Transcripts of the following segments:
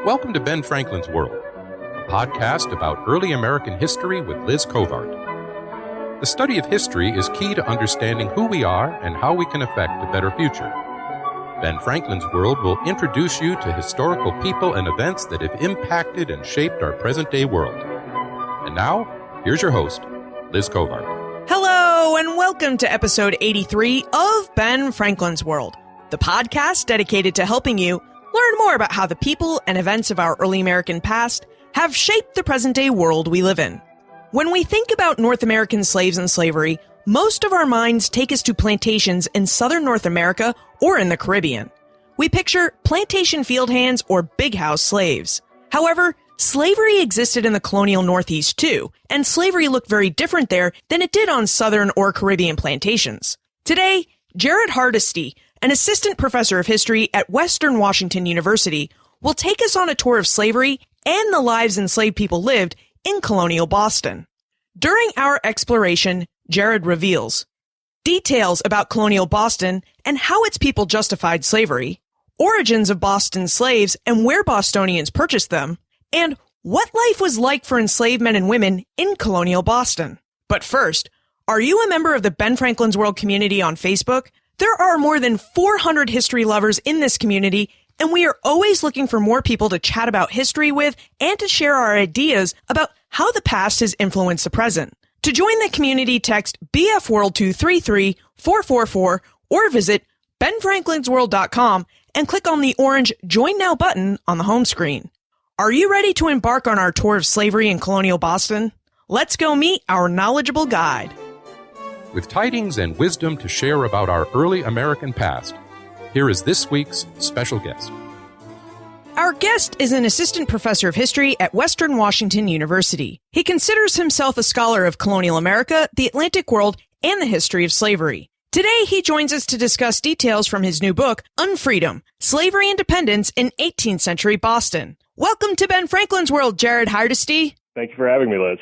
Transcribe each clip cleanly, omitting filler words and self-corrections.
Welcome to Ben Franklin's World, a podcast about early American history with Liz Covart. The study of history is key to understanding who we are and how we can affect a better future. Ben Franklin's World will introduce you to historical people and events that have impacted and shaped our present-day world. And now, here's your host, Liz Covart. Hello, and welcome to episode 83 of Ben Franklin's World, the podcast dedicated to helping you learn more about how the people and events of our early American past have shaped the present-day world we live in. When we think about North American slaves and slavery, most of our minds take us to plantations in southern North America or in the Caribbean. We picture plantation field hands or big house slaves. However, slavery existed in the colonial Northeast too, and slavery looked very different there than it did on southern or Caribbean plantations. Today, Jared Hardesty, an assistant professor of history at Western Washington University, will take us on a tour of slavery and the lives enslaved people lived in colonial Boston. During our exploration, Jared reveals details about colonial Boston and how its people justified slavery, origins of Boston slaves and where Bostonians purchased them, and what life was like for enslaved men and women in colonial Boston. But first, are you a member of the Ben Franklin's World community on Facebook? There are more than 400 history lovers in this community, and we are always looking for more people to chat about history with and to share our ideas about how the past has influenced the present. To join the community, text BFWorld to 33444 or visit benfranklinsworld.com and click on the orange Join Now button on the home screen. Are you ready to embark on our tour of slavery in colonial Boston? Let's go meet our knowledgeable guide. With tidings and wisdom to share about our early American past, here is this week's special guest. Our guest is an assistant professor of history at Western Washington University. He considers himself a scholar of colonial America, the Atlantic world, and the history of slavery. Today, he joins us to discuss details from his new book, Unfreedom, Slavery and Dependence in 18th-Century Boston. Welcome to Ben Franklin's World, Jared Hardesty. Thank you for having me, Liz.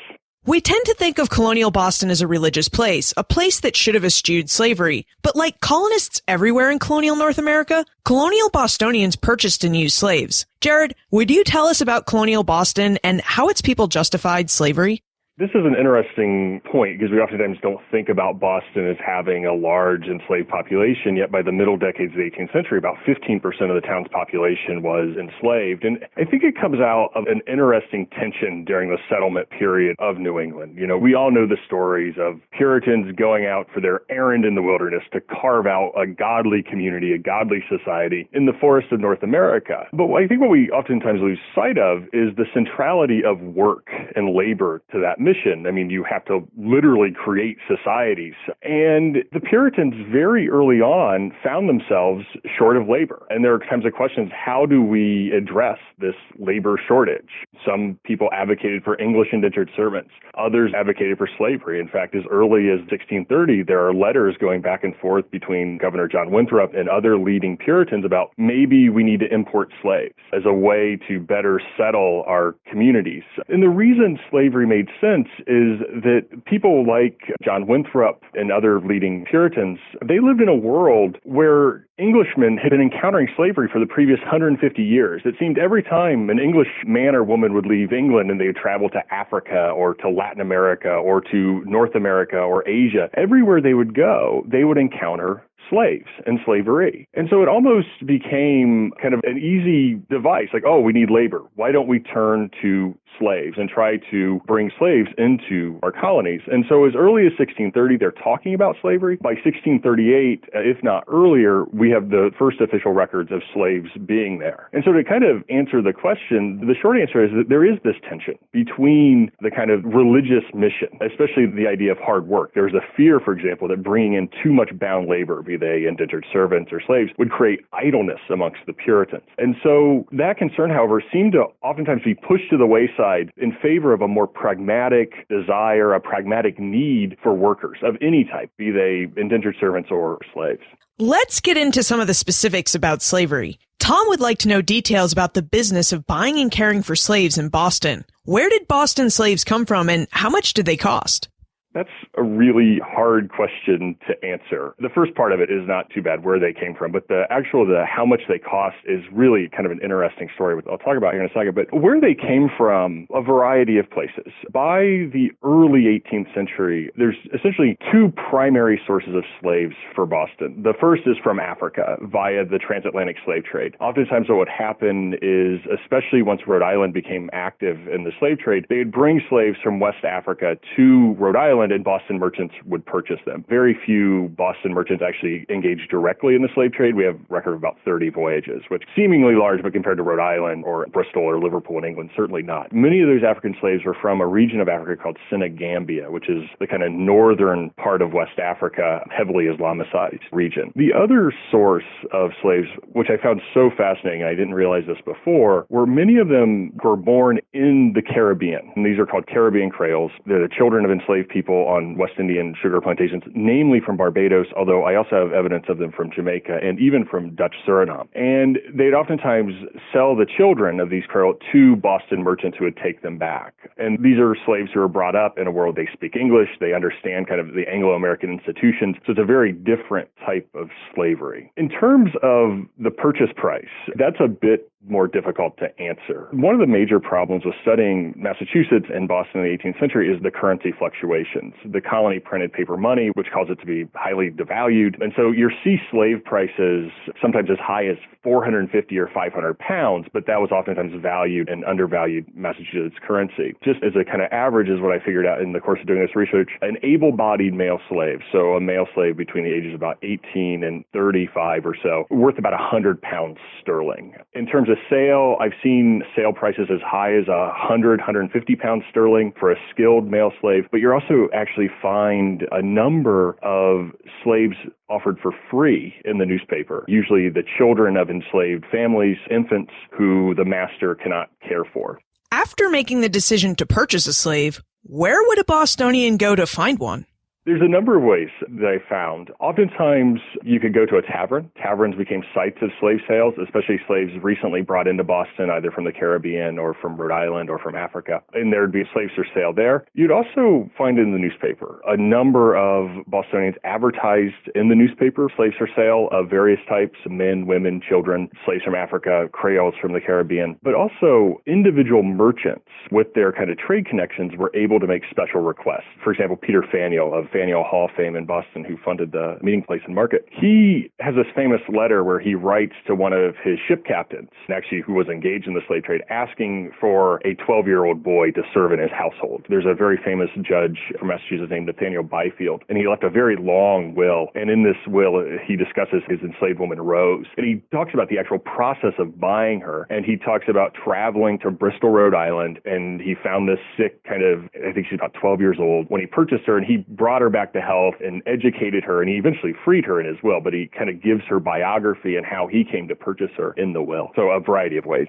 We tend to think of colonial Boston as a religious place, a place that should have eschewed slavery. But like colonists everywhere in colonial North America, colonial Bostonians purchased and used slaves. Jared, would you tell us about colonial Boston and how its people justified slavery? This is an interesting point because we oftentimes don't think about Boston as having a large enslaved population, yet by the middle decades of the 18th century, about 15% of the town's population was enslaved. And I think it comes out of an interesting tension during the settlement period of New England. You know, we all know the stories of Puritans going out for their errand in the wilderness to carve out a godly community, a godly society in the forests of North America. But I think what we oftentimes lose sight of is the centrality of work and labor to that mission. I mean, you have to literally create societies. And the Puritans very early on found themselves short of labor. And there are times of questions, how do we address this labor shortage? Some people advocated for English indentured servants. Others advocated for slavery. In fact, as early as 1630, there are letters going back and forth between Governor John Winthrop and other leading Puritans about maybe we need to import slaves as a way to better settle our communities. And the reason slavery made sense is that people like John Winthrop and other leading Puritans, they lived in a world where Englishmen had been encountering slavery for the previous 150 years. It seemed every time an English man or woman would leave England and they would travel to Africa or to Latin America or to North America or Asia, everywhere they would go, they would encounter slaves and slavery. And so it almost became kind of an easy device, like, oh, we need labor. Why don't we turn to slaves and try to bring slaves into our colonies? And so as early as 1630, they're talking about slavery. By 1638, if not earlier, we have the first official records of slaves being there. And so to kind of answer the question, the short answer is that there is this tension between the kind of religious mission, especially the idea of hard work. There's a fear, for example, that bringing in too much bound labor, be they indentured servants or slaves, would create idleness amongst the Puritans. And so that concern, however, seemed to oftentimes be pushed to the wayside in favor of a more pragmatic desire, a pragmatic need for workers of any type, be they indentured servants or slaves. Let's get into some of the specifics about slavery. Tom would like to know details about the business of buying and caring for slaves in Boston. Where did Boston slaves come from and how much did they cost? That's a really hard question to answer. The first part of it is not too bad, where they came from, but the how much they cost is really kind of an interesting story, which I'll talk about here in a second. But where they came from, a variety of places. By the early 18th century, there's essentially two primary sources of slaves for Boston. The first is from Africa via the transatlantic slave trade. Oftentimes what would happen is, especially once Rhode Island became active in the slave trade, they'd bring slaves from West Africa to Rhode Island, and Boston merchants would purchase them. Very few Boston merchants actually engaged directly in the slave trade. We have a record of about 30 voyages, which seemingly large, but compared to Rhode Island or Bristol or Liverpool in England, certainly not. Many of those African slaves were from a region of Africa called Senegambia, which is the kind of northern part of West Africa, heavily Islamicized region. The other source of slaves, which I found so fascinating, and I didn't realize this before, were many of them were born in the Caribbean. And these are called Caribbean Creoles. They're the children of enslaved people on West Indian sugar plantations, namely from Barbados, although I also have evidence of them from Jamaica and even from Dutch Suriname. And they'd oftentimes sell the children of these Creole to Boston merchants who would take them back. And these are slaves who are brought up in a world they speak English, they understand kind of the Anglo-American institutions, so it's a very different type of slavery. In terms of the purchase price, that's a bit more difficult to answer. One of the major problems with studying Massachusetts and Boston in the 18th century is the currency fluctuations. The colony printed paper money, which caused it to be highly devalued. And so you see slave prices sometimes as high as 450 or 500 pounds, but that was oftentimes valued and undervalued Massachusetts currency. Just as a kind of average is what I figured out in the course of doing this research, an able-bodied male slave, so a male slave between the ages of about 18 and 35 or so, worth about 100 pounds sterling. In terms of sale, I've seen sale prices as high as 100, 150 pounds sterling for a skilled male slave, but you also actually find a number of slaves offered for free in the newspaper, usually the children of enslaved families, infants who the master cannot care for. After making the decision to purchase a slave, where would a Bostonian go to find one? There's a number of ways that I found. Oftentimes, you could go to a tavern. Taverns became sites of slave sales, especially slaves recently brought into Boston, either from the Caribbean or from Rhode Island or from Africa. And there'd be slaves for sale there. You'd also find in the newspaper a number of Bostonians advertised in the newspaper, slaves for sale of various types, men, women, children, slaves from Africa, Creoles from the Caribbean. But also, individual merchants with their kind of trade connections were able to make special requests. For example, Peter Faneuil of Faneuil Hall fame in Boston, who funded the meeting place and market. He has this famous letter where he writes to one of his ship captains, actually who was engaged in the slave trade, asking for a 12-year-old boy to serve in his household. There's a very famous judge from Massachusetts named Nathaniel Byfield, and he left a very long will. And in this will, he discusses his enslaved woman, Rose. And he talks about the actual process of buying her. And he talks about traveling to Bristol, Rhode Island, and he found this sick kind of, I think she's about 12 years old, when he purchased her, and he brought her back to health and educated her, and he eventually freed her in his will, but he kind of gives her biography and how he came to purchase her in the will. So a variety of ways.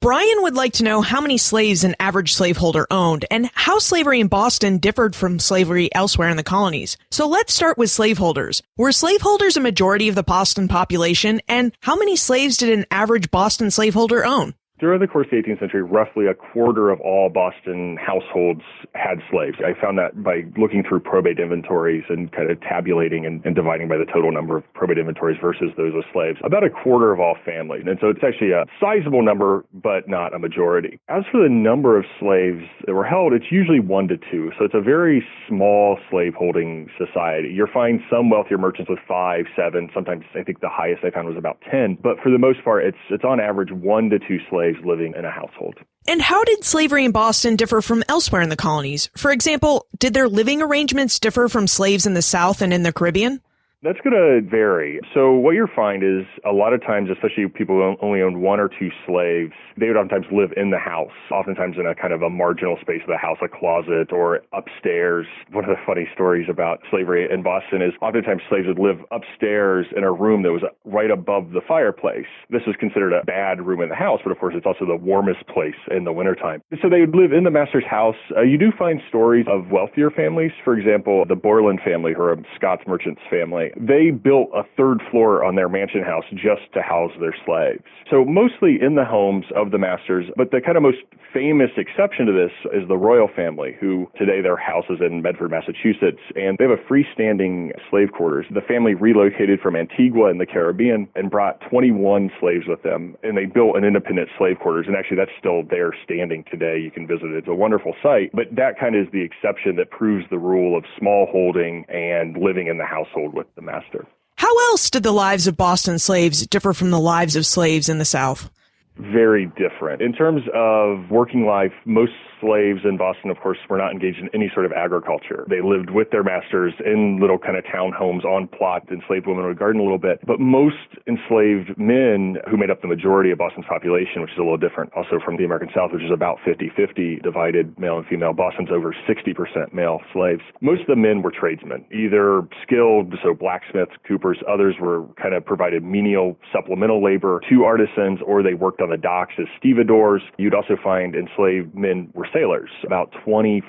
Brian would like to know how many slaves an average slaveholder owned and how slavery in Boston differed from slavery elsewhere in the colonies. So let's start with slaveholders. Were slaveholders a majority of the Boston population, and how many slaves did an average Boston slaveholder own? During the course of the 18th century, roughly a quarter of all Boston households had slaves. I found that by looking through probate inventories and kind of tabulating and dividing by the total number of probate inventories versus those with slaves. About a quarter of all families. And so it's actually a sizable number, but not a majority. As for the number of slaves that were held, it's usually 1 to 2. So it's a very small slaveholding society. You'll find some wealthier merchants with 5, 7, sometimes I think the highest I found was about 10. But for the most part, it's on average 1 to 2 slaves living in a household. And how did slavery in Boston differ from elsewhere in the colonies? For example, did their living arrangements differ from slaves in the South and in the Caribbean? That's going to vary. So what you'll find is a lot of times, especially people who only owned 1 or 2 slaves, they would oftentimes live in the house, oftentimes in a kind of a marginal space of the house, a closet or upstairs. One of the funny stories about slavery in Boston is oftentimes slaves would live upstairs in a room that was right above the fireplace. This was considered a bad room in the house, but of course it's also the warmest place in the wintertime. So they would live in the master's house. You do find stories of wealthier families. For example, the Borland family, who are a Scots merchant's family, family, they built a third floor on their mansion house just to house their slaves. So mostly in the homes of the masters, but the kind of most famous exception to this is the royal family, who today their house is in Medford, Massachusetts, and they have a freestanding slave quarters. The family relocated from Antigua in the Caribbean and brought 21 slaves with them, and they built an independent slave quarters, and actually that's still there standing today. You can visit it. It's a wonderful site, but that kind of is the exception that proves the rule of small holding and living in the household with the master. How else did the lives of Boston slaves differ from the lives of slaves in the South? Very different. In terms of working life, most slaves in Boston, of course, were not engaged in any sort of agriculture. They lived with their masters in little kind of townhomes on plot. Enslaved women would garden a little bit. But most enslaved men, who made up the majority of Boston's population, which is a little different also from the American South, which is about 50-50 divided male and female. Boston's over 60% male slaves. Most of the men were tradesmen, either skilled, so blacksmiths, coopers. Others were kind of provided menial supplemental labor to artisans, or they worked on the docks as stevedores. You'd also find enslaved men were sailors. About 25%,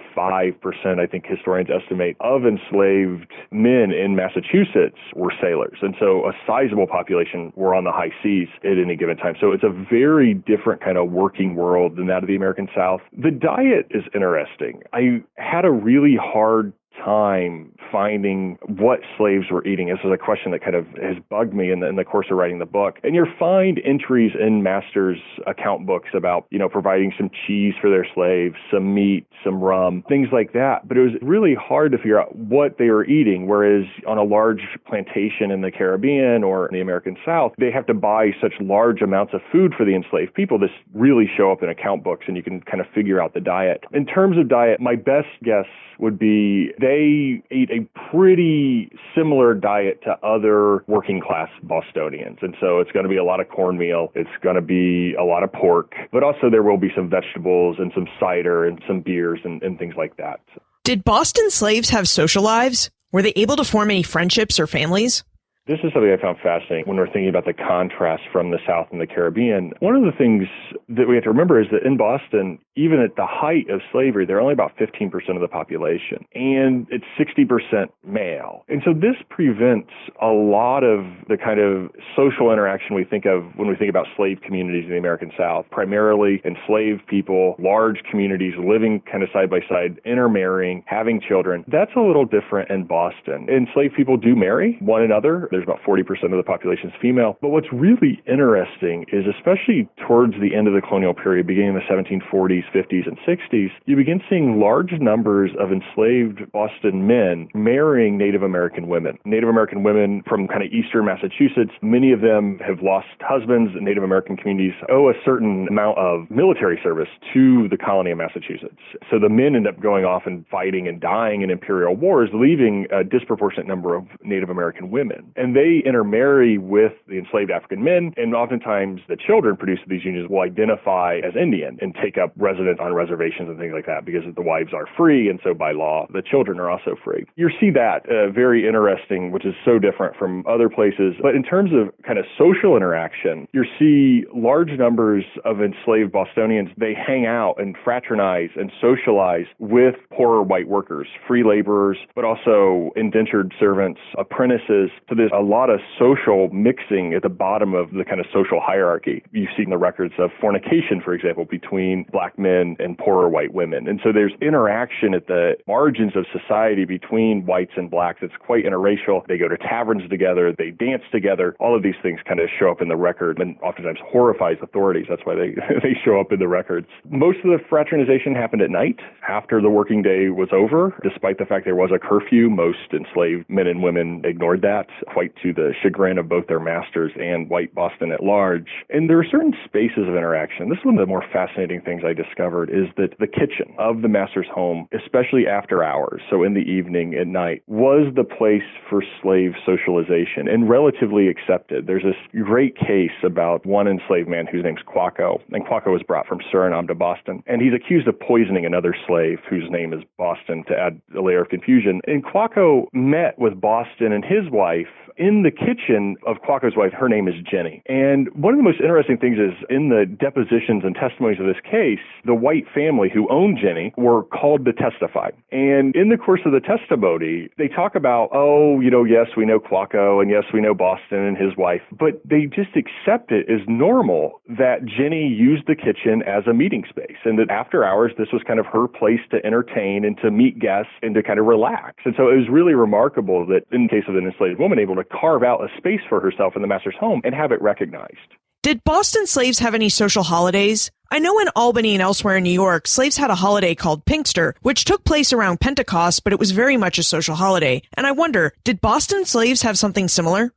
I think historians estimate, of enslaved men in Massachusetts were sailors. And so a sizable population were on the high seas at any given time. So it's a very different kind of working world than that of the American South. The diet is interesting. I had a really hard time finding what slaves were eating. This is a question that kind of has bugged me in the course of writing the book. And you'll find entries in masters' account books about, providing some cheese for their slaves, some meat, some rum, things like that. But it was really hard to figure out what they were eating, whereas on a large plantation in the Caribbean or in the American South, they have to buy such large amounts of food for the enslaved people. This really show up in account books, and you can kind of figure out the diet. In terms of diet, my best guess would be they ate a pretty similar diet to other working class Bostonians. And so it's going to be a lot of cornmeal. It's going to be a lot of pork, but also there will be some vegetables and some cider and some beers and things like that. Did Boston slaves have social lives? Were they able to form any friendships or families? This is something I found fascinating when we're thinking about the contrast from the South and the Caribbean. One of the things that we have to remember is that in Boston, even at the height of slavery, they're only about 15% of the population, and it's 60% male. And so this prevents a lot of the kind of social interaction we think of when we think about slave communities in the American South, primarily enslaved people, large communities living kind of side by side, intermarrying, having children. That's a little different in Boston. Enslaved people do marry one another. There's about 40% of the population is female. But what's really interesting is, especially towards the end of the colonial period, beginning in the 1740s, 50s, and 60s, you begin seeing large numbers of enslaved Boston men marrying Native American women. Native American women from kind of eastern Massachusetts, many of them have lost husbands. Native American communities owe a certain amount of military service to the colony of Massachusetts. So the men end up going off and fighting and dying in imperial wars, leaving a disproportionate number of Native American women. And they intermarry with the enslaved African men, and oftentimes the children produced in these unions will identify as Indian and take up residence on reservations and things like that, because the wives are free, and so by law, the children are also free. You see that very interesting, which is so different from other places. But in terms of kind of social interaction, you see large numbers of enslaved Bostonians, they hang out and fraternize and socialize with poorer white workers, free laborers, but also indentured servants, apprentices. So there's a lot of social mixing at the bottom of the kind of social hierarchy. You've seen the records of fornication, for example, between black men and poorer white women. And so there's interaction at the margins of society between whites and blacks. It's quite interracial. They go to taverns together. They dance together. All of these things kind of show up in the record and oftentimes horrifies authorities. That's why they show up in the records. Most of the fraternization happened at night after the working day was over. Despite the fact there was a curfew, most enslaved men and women ignored that, quite to the chagrin of both their masters and white Boston at large. And there are certain spaces of interaction. This is one of the more fascinating things I discovered, is that the kitchen of the master's home, especially after hours, so in the evening, at night, was the place for slave socialization and relatively accepted. There's this great case about one enslaved man whose name's Quaco, and Quaco was brought from Suriname to Boston, and he's accused of poisoning another slave whose name is Boston to add a layer of confusion. And Quaco met with Boston and his wife In the kitchen of Quacco's wife, her name is Jenny. And one of the most interesting things is in the depositions and testimonies of this case, the white family who owned Jenny were called to testify. And in the course of the testimony, they talk about, yes, we know Quacco, and yes, we know Boston and his wife, but they just accept it as normal that Jenny used the kitchen as a meeting space, and that after hours, this was kind of her place to entertain and to meet guests and to kind of relax. And so it was really remarkable that in the case of an enslaved woman, able to carve out a space for herself in the master's home and have it recognized. Did Boston slaves have any social holidays? I know in Albany and elsewhere in New York, slaves had a holiday called Pinkster, which took place around Pentecost, but it was very much a social holiday. And I wonder, did Boston slaves have something similar?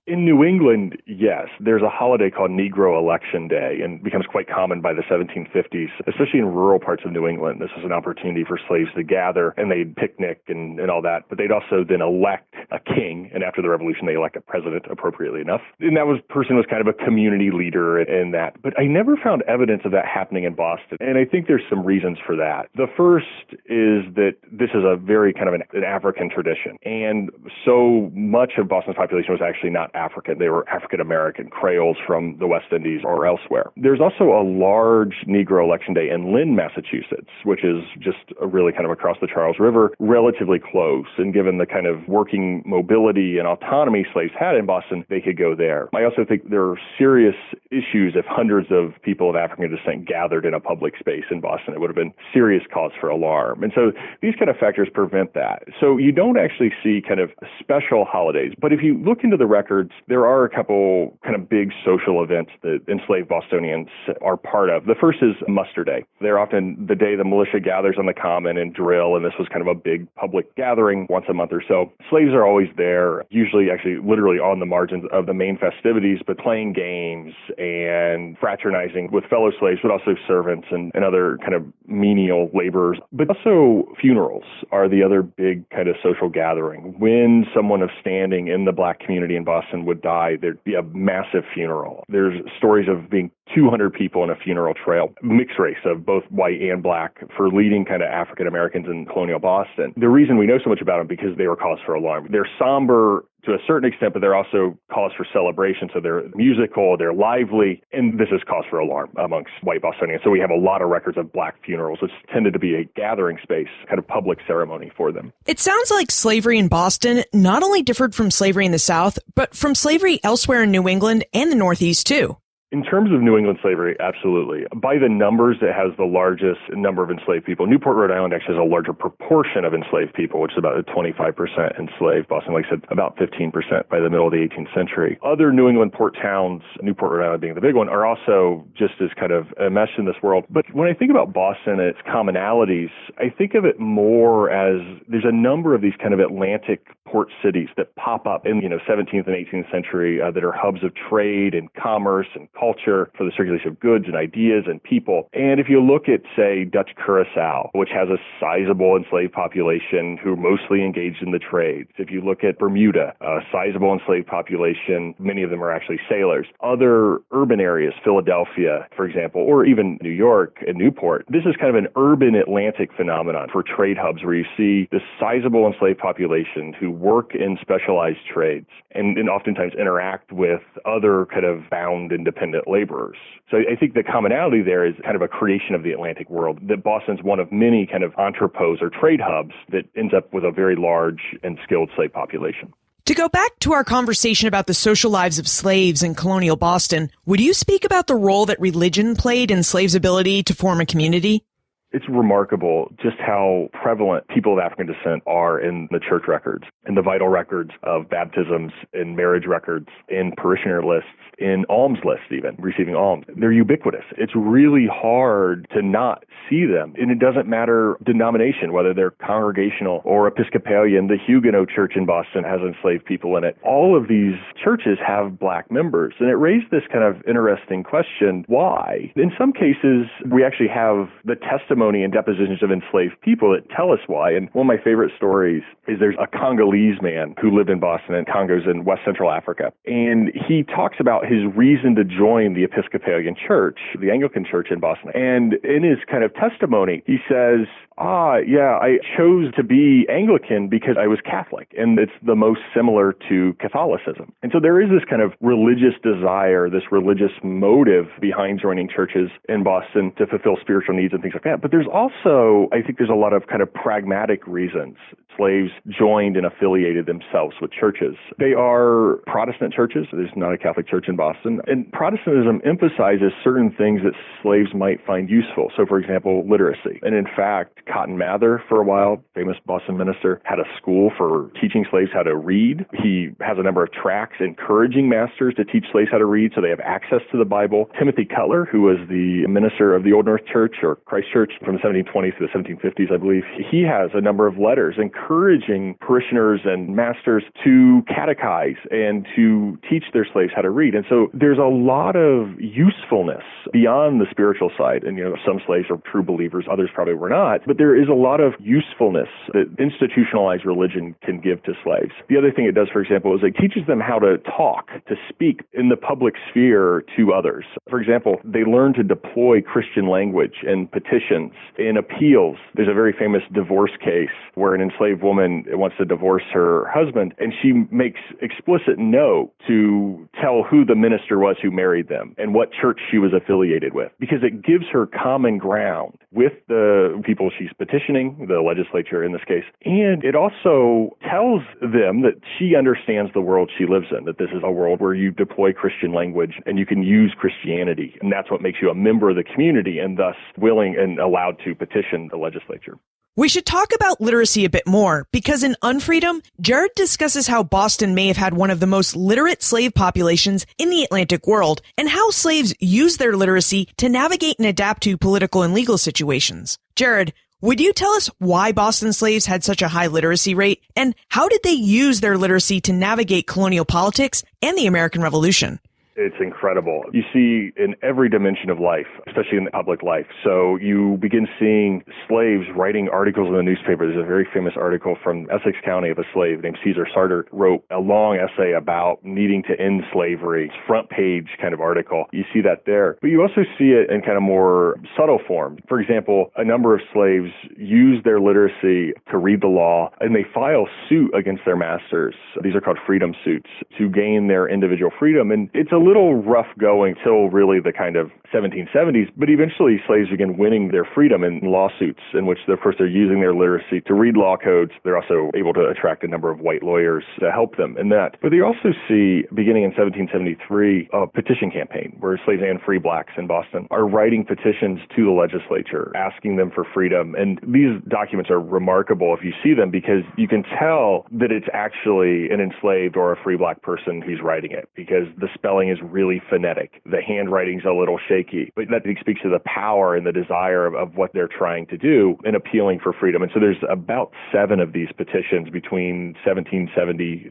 In New England, yes. There's a holiday called Negro Election Day, and becomes quite common by the 1750s, especially in rural parts of New England. This was an opportunity for slaves to gather, and they'd picnic and all that. But they'd also then elect a king, and after the Revolution, they elect a president, appropriately enough. And that person was kind of a community leader in that. But I never found evidence of that happening in Boston, and I think there's some reasons for that. The first is that this is a very kind of an African tradition, and so much of Boston's population was actually not African. They were African-American, Creoles from the West Indies or elsewhere. There's also a large Negro Election Day in Lynn, Massachusetts, which is just really kind of across the Charles River, relatively close. And given the kind of working mobility and autonomy slaves had in Boston, they could go there. I also think there are serious issues if hundreds of people of African descent gathered in a public space in Boston. It would have been serious cause for alarm. And so these kind of factors prevent that. So you don't actually see kind of special holidays. But if you look into the records, there are a couple kind of big social events that enslaved Bostonians are part of. The first is Muster Day. They're often the day the militia gathers on the common and drill, and this was kind of a big public gathering once a month or so. Slaves are always there, usually actually literally on the margins of the main festivities, but playing games and fraternizing with fellow slaves, but also servants and other kind of menial laborers. But also funerals are the other big kind of social gathering. When someone of standing in the Black community in Boston would die, there'd be a massive funeral. There's stories of being 200 people in a funeral trail, mixed race of both white and Black, for leading kind of African Americans in colonial Boston. The reason we know so much about them because they were cause for alarm. They're somber to a certain extent, but they're also cause for celebration. So they're musical, they're lively, and this is cause for alarm amongst white Bostonians. So we have a lot of records of Black funerals, which tended to be a gathering space, kind of public ceremony for them. It sounds like slavery in Boston not only differed from slavery in the South, but from slavery elsewhere in New England and the Northeast too. In terms of New England slavery, absolutely. By the numbers, it has the largest number of enslaved people. Newport, Rhode Island actually has a larger proportion of enslaved people, which is about 25% enslaved. Boston, like I said, about 15% by the middle of the 18th century. Other New England port towns, Newport, Rhode Island being the big one, are also just as kind of enmeshed in this world. But when I think about Boston and its commonalities, I think of it more as there's a number of these kind of Atlantic port cities that pop up in, 17th and 18th century that are hubs of trade and commerce and culture for the circulation of goods and ideas and people. And if you look at, say, Dutch Curacao, which has a sizable enslaved population who are mostly engaged in the trades. If you look at Bermuda, a sizable enslaved population, many of them are actually sailors. Other urban areas, Philadelphia, for example, or even New York and Newport, this is kind of an urban Atlantic phenomenon for trade hubs where you see this sizable enslaved population who work in specialized trades and oftentimes interact with other kind of bound independent laborers. So I think the commonality there is kind of a creation of the Atlantic world, that Boston's one of many kind of entrepôts or trade hubs that ends up with a very large and skilled slave population. To go back to our conversation about the social lives of slaves in colonial Boston, would you speak about the role that religion played in slaves' ability to form a community? It's remarkable just how prevalent people of African descent are in the church records, in the vital records of baptisms, in marriage records, in parishioner lists, in alms lists even, receiving alms. They're ubiquitous. It's really hard to not see them. And it doesn't matter denomination, whether they're congregational or Episcopalian. The Huguenot Church in Boston has enslaved people in it. All of these churches have Black members. And it raised this kind of interesting question, why? In some cases, we actually have the testimony testimony and depositions of enslaved people that tell us why. And one of my favorite stories is there's a Congolese man who lived in Boston, and Congo's in West Central Africa. And he talks about his reason to join the Episcopalian Church, the Anglican Church in Boston. And in his kind of testimony, he says, I chose to be Anglican because I was Catholic, and it's the most similar to Catholicism. And so there is this kind of religious desire, this religious motive behind joining churches in Boston to fulfill spiritual needs and things like that. But there's also, I think there's a lot of kind of pragmatic reasons. Slaves joined and affiliated themselves with churches. They are Protestant churches. There's not a Catholic church in Boston. And Protestantism emphasizes certain things that slaves might find useful. So, for example, literacy. And in fact, Cotton Mather, for a while, famous Boston minister, had a school for teaching slaves how to read. He has a number of tracts encouraging masters to teach slaves how to read so they have access to the Bible. Timothy Cutler, who was the minister of the Old North Church, or Christ Church, from the 1720s to the 1750s, I believe, he has a number of letters encouraging parishioners and masters to catechize and to teach their slaves how to read. And so there's a lot of usefulness beyond the spiritual side. And, some slaves are true believers, others probably were not. But there is a lot of usefulness that institutionalized religion can give to slaves. The other thing it does, for example, is it teaches them how to talk, to speak in the public sphere to others. For example, they learn to deploy Christian language in petitions, in appeals. There's a very famous divorce case where an enslaved woman wants to divorce her husband, and she makes explicit note to tell who the minister was who married them and what church she was affiliated with, because it gives her common ground with the people she's petitioning, the legislature in this case, and it also tells them that she understands the world she lives in, that this is a world where you deploy Christian language and you can use Christianity, and that's what makes you a member of the community and thus willing and allowed to petition the legislature. We should talk about literacy a bit more, because in Unfreedom, Jared discusses how Boston may have had one of the most literate slave populations in the Atlantic world, and how slaves used their literacy to navigate and adapt to political and legal situations. Jared, would you tell us why Boston slaves had such a high literacy rate, and how did they use their literacy to navigate colonial politics and the American Revolution? It's incredible. You see in every dimension of life, especially in public life. So you begin seeing slaves writing articles in the newspaper. There's a very famous article from Essex County of a slave named Caesar Sartor, wrote a long essay about needing to end slavery. Front page kind of article. You see that there. But you also see it in kind of more subtle form. For example, a number of slaves use their literacy to read the law, and they file suit against their masters. These are called freedom suits to gain their individual freedom. And it's a little rough going till really the kind of 1770s, but eventually slaves begin winning their freedom in lawsuits in which, of course, they're using their literacy to read law codes. They're also able to attract a number of white lawyers to help them in that. But they also see, beginning in 1773, a petition campaign where slaves and free blacks in Boston are writing petitions to the legislature, asking them for freedom. And these documents are remarkable if you see them, because you can tell that it's actually an enslaved or a free black person who's writing it, because the spelling is really phonetic. The handwriting's a little shaky, but that speaks to the power and the desire of what they're trying to do in appealing for freedom. And so there's about 7 of these petitions between 1773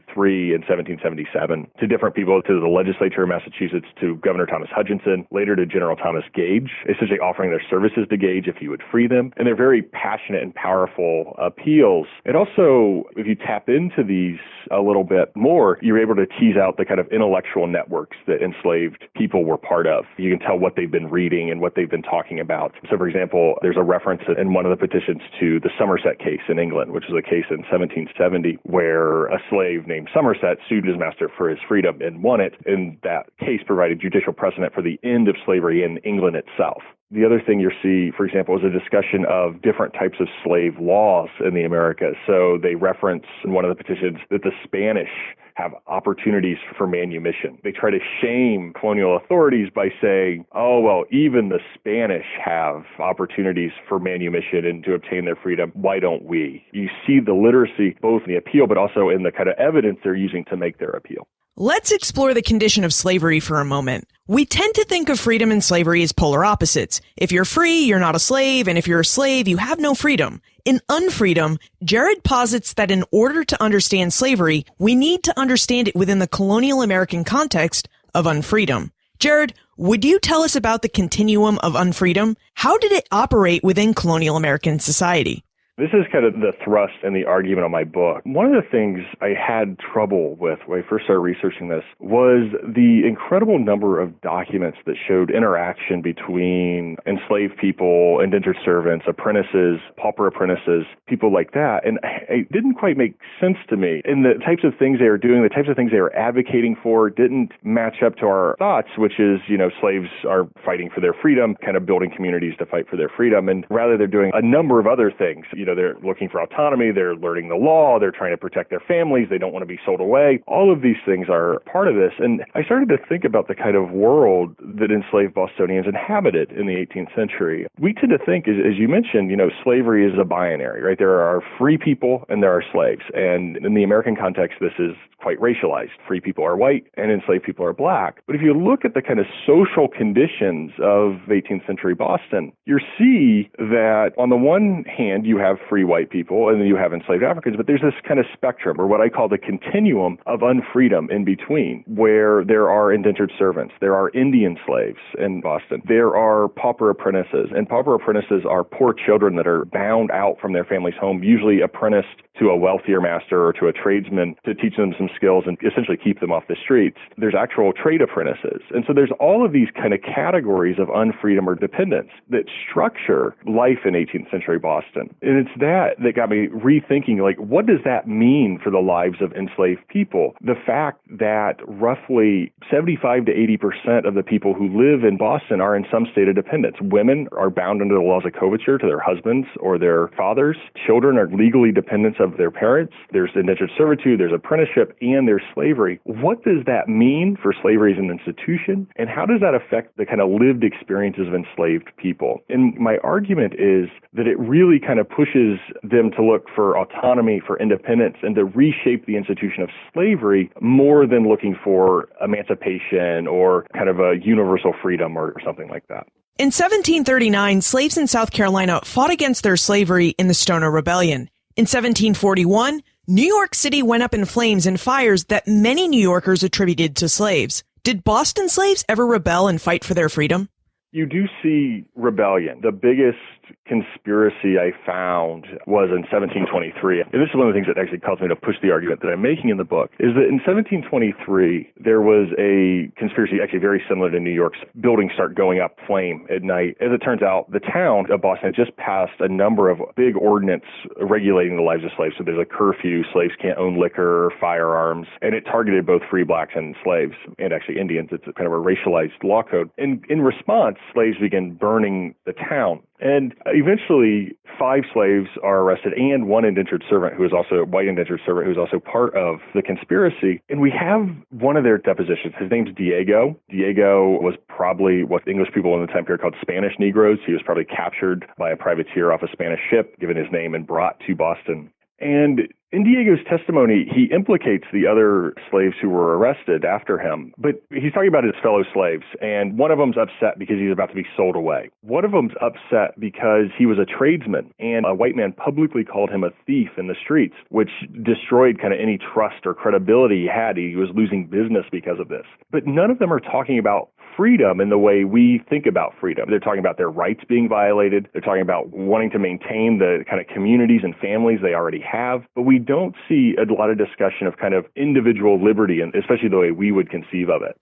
and 1777 to different people, to the legislature of Massachusetts, to Governor Thomas Hutchinson, later to General Thomas Gage, essentially offering their services to Gage if he would free them. And they're very passionate and powerful appeals. And also, if you tap into these a little bit more, you're able to tease out the kind of intellectual networks that enslaved people were part of. You can tell what they've been reading and what they've been talking about. So, for example, there's a reference in one of the petitions to the Somerset case in England, which was a case in 1770 where a slave named Somerset sued his master for his freedom and won it. And that case provided judicial precedent for the end of slavery in England itself. The other thing you see, for example, is a discussion of different types of slave laws in the Americas. So they reference in one of the petitions that the Spanish have opportunities for manumission. They try to shame colonial authorities by saying, oh, well, even the Spanish have opportunities for manumission and to obtain their freedom. Why don't we? You see the literacy both in the appeal, but also in the kind of evidence they're using to make their appeal. Let's explore the condition of slavery for a moment. We tend to think of freedom and slavery as polar opposites. If you're free, you're not a slave, and if you're a slave, you have no freedom. In Unfreedom, Jared posits that in order to understand slavery, we need to understand it within the colonial American context of Unfreedom. Jared, Would you tell us about the continuum of unfreedom? How did it operate within colonial American society? This is kind of the thrust and the argument of my book. One of the things I had trouble with when I first started researching this was the incredible number of documents that showed interaction between enslaved people, indentured servants, apprentices, pauper apprentices, people like that. And it didn't quite make sense to me. And the types of things they were doing, the types of things they were advocating for didn't match up to our thoughts, which is, slaves are fighting for their freedom, kind of building communities to fight for their freedom. And rather, they're doing a number of other things. They're looking for autonomy, they're learning the law, they're trying to protect their families, they don't want to be sold away. All of these things are part of this. And I started to think about the kind of world that enslaved Bostonians inhabited in the 18th century. We tend to think, as you mentioned, slavery is a binary, right? There are free people and there are slaves. And in the American context, this is quite racialized. Free people are white and enslaved people are black. But if you look at the kind of social conditions of 18th century Boston, you see that on the one hand, you have free white people and then you have enslaved Africans, but there's this kind of spectrum, or what I call the continuum of unfreedom in between, where there are indentured servants, there are Indian slaves in Boston, there are pauper apprentices, and pauper apprentices are poor children that are bound out from their family's home, usually apprenticed to a wealthier master or to a tradesman to teach them some skills and essentially keep them off the streets. There's actual trade apprentices. And so there's all of these kind of categories of unfreedom or dependence that structure life in 18th century Boston. And it's that got me rethinking, what does that mean for the lives of enslaved people? The fact that roughly 75 to 80% of the people who live in Boston are in some state of dependence. Women are bound under the laws of coverture to their husbands or their fathers. Children are legally dependents of their parents. There's indentured servitude, there's apprenticeship, and there's slavery. What does that mean for slavery as an institution? And how does that affect the kind of lived experiences of enslaved people? And my argument is that it really kind of pushes them to look for autonomy, for independence, and to reshape the institution of slavery more than looking for emancipation or kind of a universal freedom or something like that. In 1739, slaves in South Carolina fought against their slavery in the Stoner Rebellion. In 1741, New York City went up in flames in fires that many New Yorkers attributed to slaves. Did Boston slaves ever rebel and fight for their freedom? You do see rebellion. The biggest conspiracy I found was in 1723. And this is one of the things that actually caused me to push the argument that I'm making in the book, is that in 1723, there was a conspiracy actually very similar to New York's. Buildings start going up flame at night. As it turns out, the town of Boston had just passed a number of big ordinance regulating the lives of slaves. So there's a curfew, slaves can't own liquor or firearms, and it targeted both free blacks and slaves, and actually Indians. It's kind of a racialized law code. And in response, slaves began burning the town. And eventually, 5 slaves are arrested and one indentured servant who is also a white indentured servant who is also part of the conspiracy. And we have one of their depositions. His name's Diego. Diego was probably what English people in the time period called Spanish Negroes. He was probably captured by a privateer off a Spanish ship, given his name, and brought to Boston. And in Diego's testimony, he implicates the other slaves who were arrested after him, but he's talking about his fellow slaves, and one of them's upset because he's about to be sold away. One of them's upset because he was a tradesman, and a white man publicly called him a thief in the streets, which destroyed kind of any trust or credibility he had. He was losing business because of this. But none of them are talking about freedom in the way we think about freedom. They're talking about their rights being violated. They're talking about wanting to maintain the kind of communities and families they already have. But we don't see a lot of discussion of kind of individual liberty, and especially the way we would conceive of it.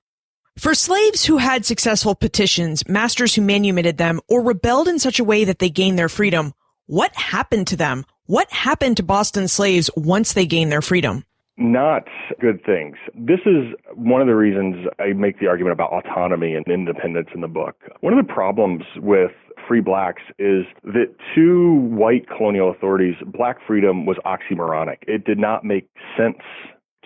For slaves who had successful petitions, masters who manumitted them, or rebelled in such a way that they gained their freedom, what happened to them? What happened to Boston slaves once they gained their freedom? Not good things. This is one of the reasons I make the argument about autonomy and independence in the book. One of the problems with free blacks is that to white colonial authorities, black freedom was oxymoronic. It did not make sense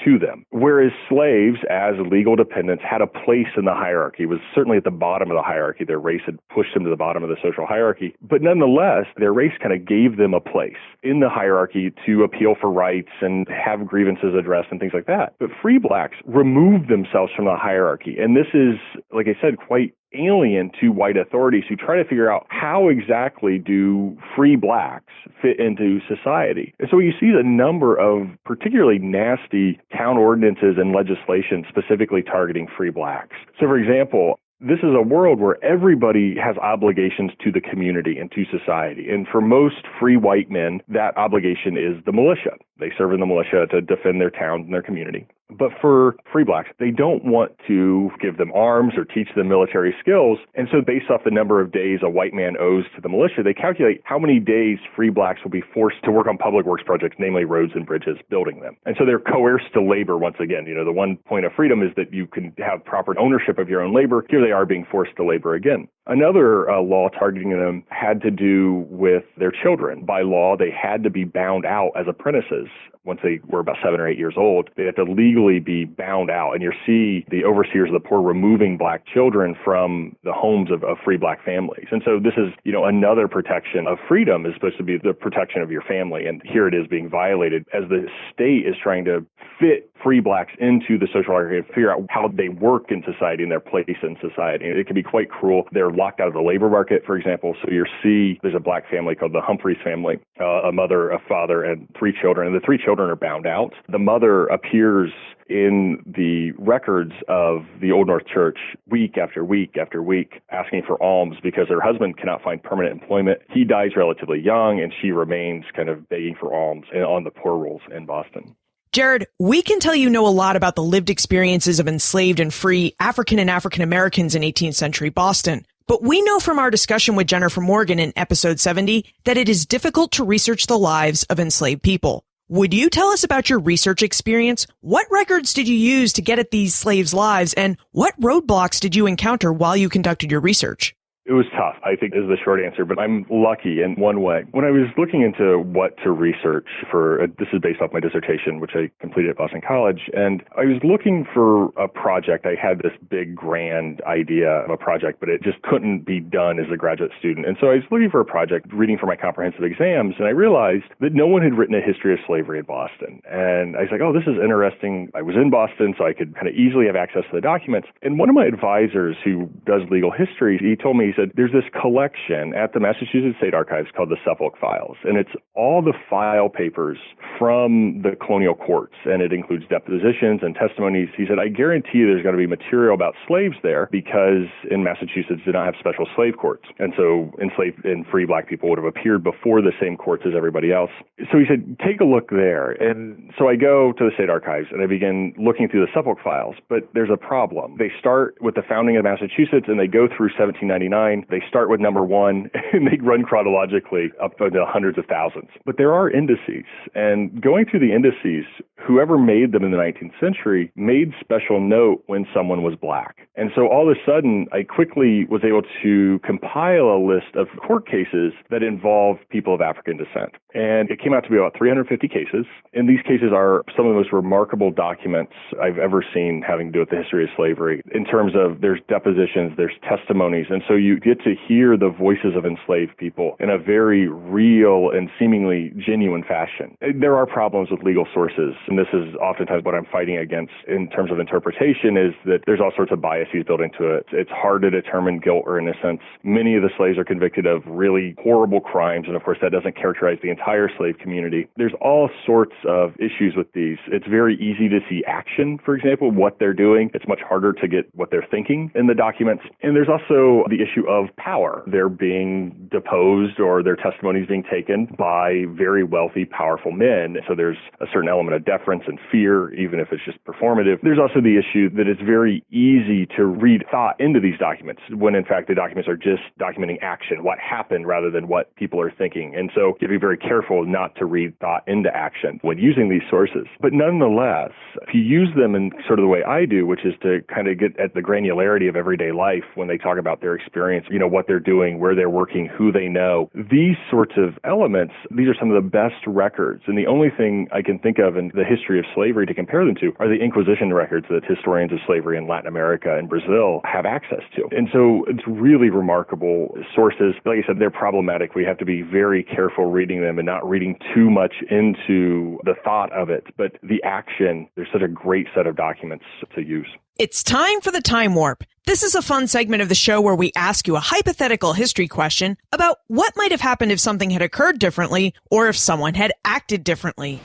to them. Whereas slaves, as legal dependents, had a place in the hierarchy. It was certainly at the bottom of the hierarchy. Their race had pushed them to the bottom of the social hierarchy. But nonetheless, their race kind of gave them a place in the hierarchy to appeal for rights and have grievances addressed and things like that. But free blacks removed themselves from the hierarchy. And this is, like I said, quite alien to white authorities who try to figure out how exactly do free blacks fit into society. And so you see the number of particularly nasty town ordinances and legislation specifically targeting free blacks. So for example, this is a world where everybody has obligations to the community and to society. And for most free white men, that obligation is the militia. They serve in the militia to defend their towns and their community. But for free blacks, they don't want to give them arms or teach them military skills. And so based off the number of days a white man owes to the militia, they calculate how many days free blacks will be forced to work on public works projects, namely roads and bridges, building them. And so they're coerced to labor once again. You know, the one point of freedom is that you can have proper ownership of your own labor. Here they are being forced to labor again. Another law targeting them had to do with their children. By law, they had to be bound out as apprentices. Once they were about 7 or 8 years old, they had to legally be bound out. And you see the overseers of the poor removing black children from the homes of free black families. And so this is, you know, another protection of freedom is supposed to be the protection of your family. And here it is being violated as the state is trying to fit free blacks into the social hierarchy and figure out how they work in society and their place in society. And it can be quite cruel. They're locked out of the labor market, for example. So you see there's a black family called the Humphreys family, a mother, a father, and 3 children. And the 3 children are bound out. The mother appears in the records of the Old North Church week after week after week asking for alms because her husband cannot find permanent employment. He dies relatively young, and she remains kind of begging for alms on the poor rolls in Boston. Jared, we can tell you know a lot about the lived experiences of enslaved and free African and African Americans in 18th century Boston. But we know from our discussion with Jennifer Morgan in episode 70 that it is difficult to research the lives of enslaved people. Would you tell us about your research experience? What records did you use to get at these slaves' lives, and what roadblocks did you encounter while you conducted your research? It was tough, I think, is the short answer, but I'm lucky in one way. When I was looking into what to research for, this is based off my dissertation, which I completed at Boston College, and I was looking for a project. I had this big, grand idea of a project, but it just couldn't be done as a graduate student. And so I was looking for a project, reading for my comprehensive exams, and I realized that no one had written a history of slavery in Boston. And I was like, oh, this is interesting. I was in Boston, so I could kind of easily have access to the documents. And one of my advisors who does legal history, he told me, he said, there's this collection at the Massachusetts State Archives called the Suffolk Files, and it's all the file papers from the colonial courts, and it includes depositions and testimonies. He said, I guarantee there's going to be material about slaves there because in Massachusetts did not have special slave courts, and so enslaved and free black people would have appeared before the same courts as everybody else. So he said, take a look there. And so I go to the State Archives, and I begin looking through the Suffolk Files, but there's a problem. They start with the founding of Massachusetts, and they go through 1799. They start with number 1, and they run chronologically up to hundreds of thousands. But there are indices, and going through the indices, whoever made them in the 19th century made special note when someone was black. And so all of a sudden, I quickly was able to compile a list of court cases that involved people of African descent. And it came out to be about 350 cases. And these cases are some of the most remarkable documents I've ever seen having to do with the history of slavery in terms of there's depositions, there's testimonies. And so you get to hear the voices of enslaved people in a very real and seemingly genuine fashion. There are problems with legal sources, and this is oftentimes what I'm fighting against in terms of interpretation, is that there's all sorts of biases built into it. It's hard to determine guilt or innocence. Many of the slaves are convicted of really horrible crimes, and of course that doesn't characterize the entire slave community. There's all sorts of issues with these. It's very easy to see action, for example, what they're doing. It's much harder to get what they're thinking in the documents. And there's also the issue of power. They're being deposed or their testimony is being taken by very wealthy, powerful men. So there's a certain element of deference and fear, even if it's just performative. There's also the issue that it's very easy to read thought into these documents when in fact the documents are just documenting action, what happened rather than what people are thinking. And so you have to be very careful not to read thought into action when using these sources. But nonetheless, if you use them in sort of the way I do, which is to kind of get at the granularity of everyday life when they talk about their experience, you know, what they're doing, where they're working, who they know, these sorts of elements, these are some of the best records. And the only thing I can think of in the history of slavery to compare them to are the Inquisition records that historians of slavery in Latin America and Brazil have access to. And so it's really remarkable sources. Like I said, they're problematic. We have to be very careful reading them and not reading too much into the thought of it. But the action, there's such a great set of documents to use. It's time for the Time Warp. This is a fun segment of the show where we ask you a hypothetical history question about what might have happened if something had occurred differently or if someone had acted differently.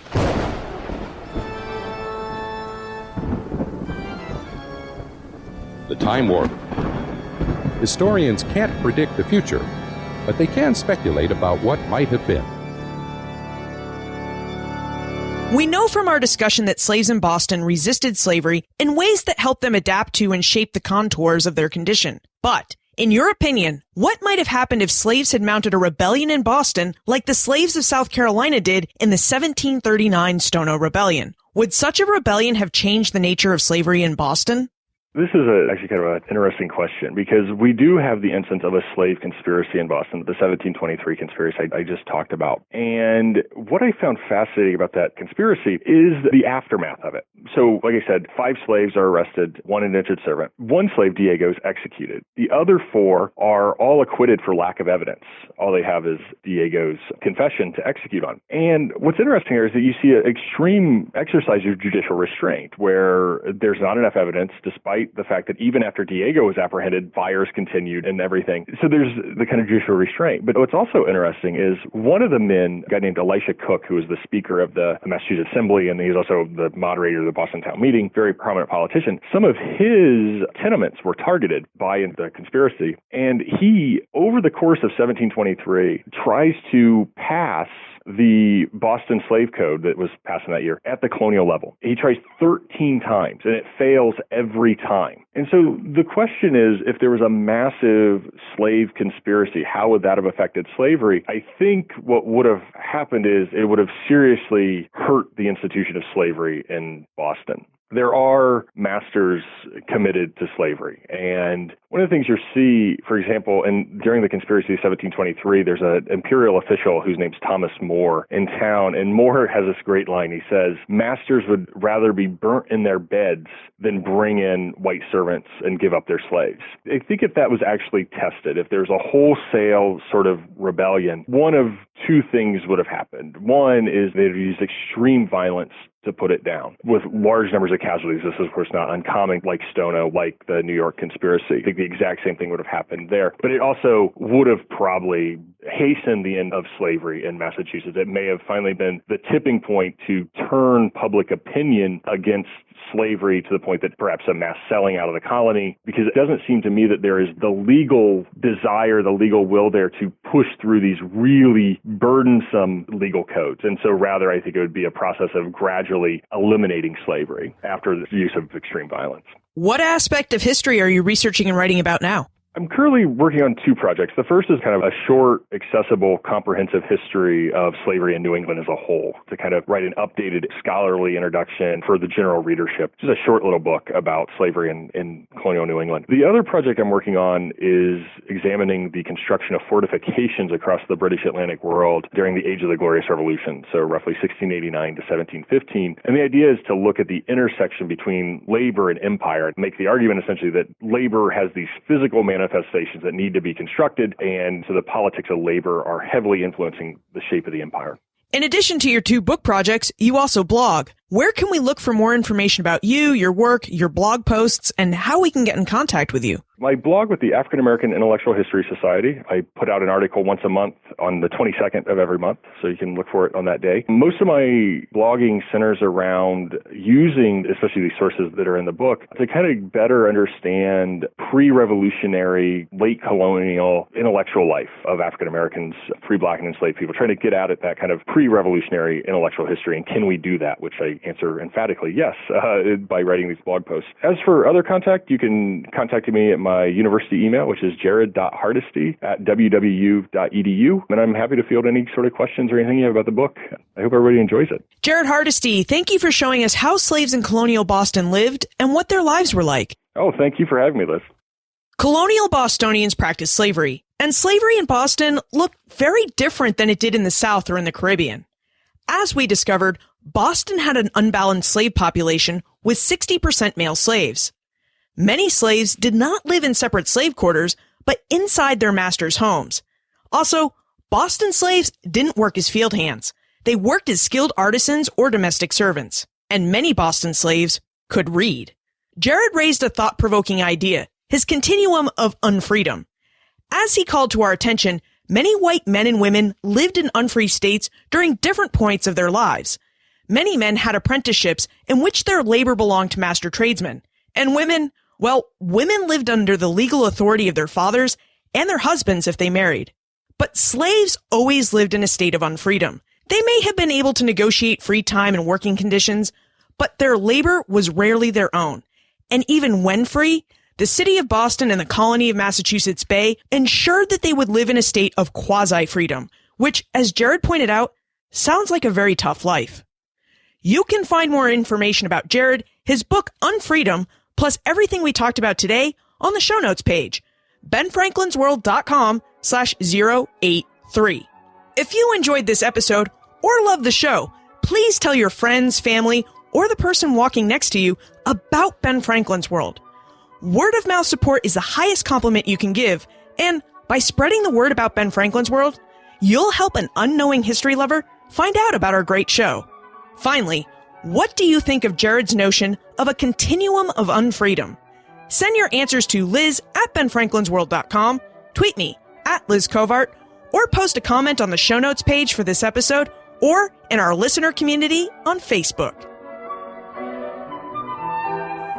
The Time Warp. Historians can't predict the future, but they can speculate about what might have been. We know from our discussion that slaves in Boston resisted slavery in ways that helped them adapt to and shape the contours of their condition. But, in your opinion, what might have happened if slaves had mounted a rebellion in Boston like the slaves of South Carolina did in the 1739 Stono Rebellion? Would such a rebellion have changed the nature of slavery in Boston? This is actually kind of an interesting question because we do have the instance of a slave conspiracy in Boston, the 1723 conspiracy I just talked about. And what I found fascinating about that conspiracy is the aftermath of it. So, like I said, 5 slaves are arrested, 1 indentured servant. 1 slave, Diego, is executed. The other 4 are all acquitted for lack of evidence. All they have is Diego's confession to execute on. And what's interesting here is that you see an extreme exercise of judicial restraint where there's not enough evidence despite the fact that even after Diego was apprehended, fires continued and everything. So there's the kind of judicial restraint. But what's also interesting is one of the men, a guy named Elisha Cook, who was the Speaker of the Massachusetts Assembly, and he's also the moderator of the Boston Town Meeting, very prominent politician. Some of his tenements were targeted by the conspiracy. And he, over the course of 1723, tries to pass the Boston Slave Code that was passed in that year at the colonial level. He tries 13 times, and it fails every time. And so the question is, if there was a massive slave conspiracy, how would that have affected slavery? I think what would have happened is it would have seriously hurt the institution of slavery in Boston. There are masters committed to slavery. And one of the things you see, for example, during the conspiracy of 1723, there's an imperial official whose name's Thomas More in town. And More has this great line. He says, masters would rather be burnt in their beds than bring in white servants and give up their slaves. I think if that was actually tested, if there's a wholesale sort of rebellion, one of 2 things would have happened. One is they'd use extreme violence to put it down with large numbers of casualties. This is, of course, not uncommon like Stono, like the New York conspiracy. I think the exact same thing would have happened there. But it also would have probably hastened the end of slavery in Massachusetts. It may have finally been the tipping point to turn public opinion against slavery to the point that perhaps a mass selling out of the colony, because it doesn't seem to me that there is the legal desire, the legal will there to push through these really burdensome legal codes. And so rather, I think it would be a process of gradually eliminating slavery after the use of extreme violence. What aspect of history are you researching and writing about now? I'm currently working on 2 projects. The first is kind of a short, accessible, comprehensive history of slavery in New England as a whole, to kind of write an updated scholarly introduction for the general readership. Just a short little book about slavery in colonial New England. The other project I'm working on is examining the construction of fortifications across the British Atlantic world during the Age of the Glorious Revolution, so roughly 1689 to 1715. And the idea is to look at the intersection between labor and empire, and make the argument essentially that labor has these physical manifestations that need to be constructed, and so the politics of labor are heavily influencing the shape of the empire. In addition to your 2 book projects, you also blog. Where can we look for more information about you, your work, your blog posts, and how we can get in contact with you? My blog with the African American Intellectual History Society, I put out an article once a month on the 22nd of every month, so you can look for it on that day. Most of my blogging centers around using, especially these sources that are in the book, to kind of better understand pre-revolutionary, late colonial intellectual life of African Americans, free black and enslaved people, trying to get at that kind of pre-revolutionary intellectual history. And can we do that? Which I answer emphatically yes, by writing these blog posts. As for other contact, you can contact me at my university email, which is jared.hardesty@wwu.edu. And I'm happy to field any sort of questions or anything you have about the book. I hope everybody enjoys it. Jared Hardesty, thank you for showing us how slaves in colonial Boston lived and what their lives were like. Oh, thank you for having me, Liz. Colonial Bostonians practiced slavery, and slavery in Boston looked very different than it did in the South or in the Caribbean. As we discovered, Boston had an unbalanced slave population with 60% male slaves. Many slaves did not live in separate slave quarters, but inside their masters' homes. Also, Boston slaves didn't work as field hands. They worked as skilled artisans or domestic servants. And many Boston slaves could read. Jared raised a thought-provoking idea, his continuum of unfreedom. As he called to our attention, many white men and women lived in unfree states during different points of their lives. Many men had apprenticeships in which their labor belonged to master tradesmen, and women, Well, women lived under the legal authority of their fathers and their husbands if they married. But slaves always lived in a state of unfreedom. They may have been able to negotiate free time and working conditions, but their labor was rarely their own. And even when free, the city of Boston and the colony of Massachusetts Bay ensured that they would live in a state of quasi-freedom, which, as Jared pointed out, sounds like a very tough life. You can find more information about Jared, his book Unfreedom, plus everything we talked about today on the show notes page, benfranklinsworld.com/083. If you enjoyed this episode or love the show, please tell your friends, family, or the person walking next to you about Ben Franklin's World. Word of mouth support is the highest compliment you can give, and by spreading the word about Ben Franklin's World, you'll help an unknowing history lover find out about our great show. Finally, what do you think of Jared's notion of a continuum of unfreedom? Send your answers to liz@benfranklinsworld.com, tweet me @LizCovart, or post a comment on the show notes page for this episode or in our listener community on Facebook.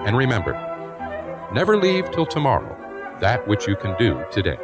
And remember, never leave till tomorrow that which you can do today.